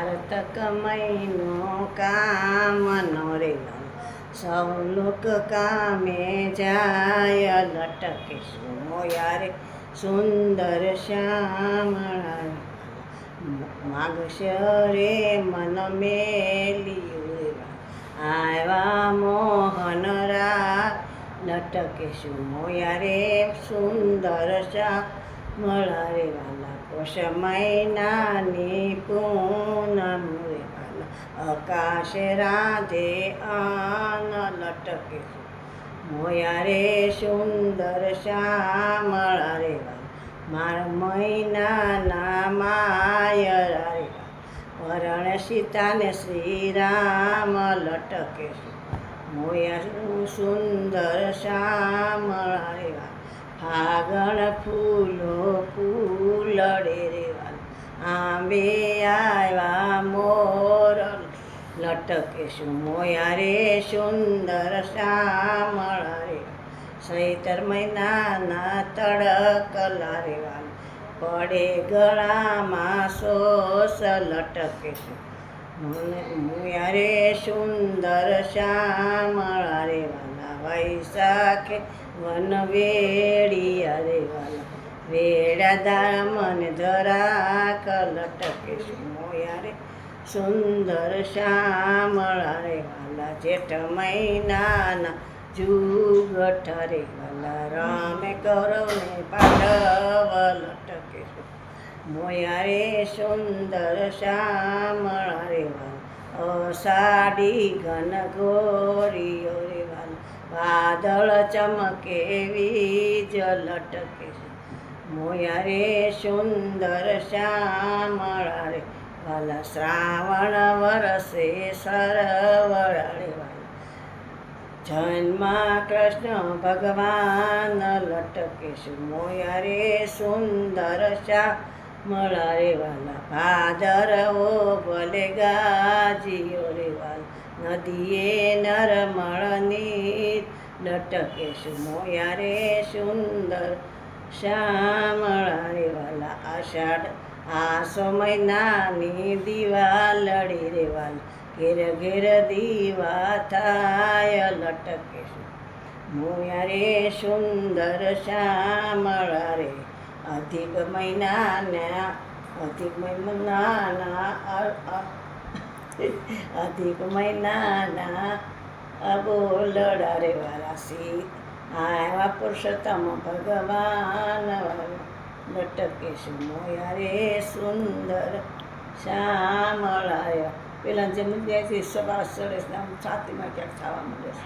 કારતક મહિનો કામનો રે સૌ લોક કામે જાય લટકે મોયા રે સુંદર શ્યામળા માગશે રે મન મેલિયું આવ્યા મોહન રા લટકે મોયા રે સુંદર શ્યામળા રે વાલા કોશ મહિનાની પૂનમ રે વાલા આકાશ રાધે આન લટકે મોયા રે સુંદર શ્યામળા રે મારા મહિનાના માયરા રે વરણ સીતાને શ્રીરામ લટકે મોયા સુંદર શ્યામળા રે ફાગણ ફૂલો ફૂલડે રે આંબે આવ્યા મોર લટકે મોયા રે સુંદર શ્યામળા રે ચૈતર મહિનાના તડકલા રે પડે ગળામાં સોસ લટકે મોયા રે સુંદર શ્યામળા રે વાલા વૈશાખે વન વેડિયા રે વાલા વેડા દામન ધરા કલટકે મોયા રે સુંદર શ્યામળા રે વાલા જેઠ મહિનાના જુગઠ રે વાલા રામે કૌરવને પાંડવ લટકે મોયા રે સુંદર શ્યામળા રે વાલા અષાઢી ઘન ગોરીઓ રે વાલા વાદળ ચમકે વીજ લટકે મોયા રે સુંદર શ્યામળા રે વાલા શ્રાવણ વરસે સરવળા રે વાલા જન્મા કૃષ્ણ ભગવાન લટકે મોયા રે સુંદર શ્યામળા રે વાલા ભાદરવો ભલે ગાજીઓ રે વાલા નદીએ નરમળની લટકે મોયા રે સુંદર શ્યામળા રે વાલા આષાઢ આસો મહિનાની દિવાલડી રે વાલા ઘેર ઘેર દીવા થાય લટકે મોયા રે સુંદર શ્યામળા રે અધિક મહિનાના બોલડા રે વાલા સી આવ્યા પુરુષોત્તમ ભગવાન લટકે મોયા રે સુંદર શ્યામળા રે પેલા જેમ ત્યાંથી સવાર સરસ આમ છાતીમાં ક્યાંક થવા મળે છે.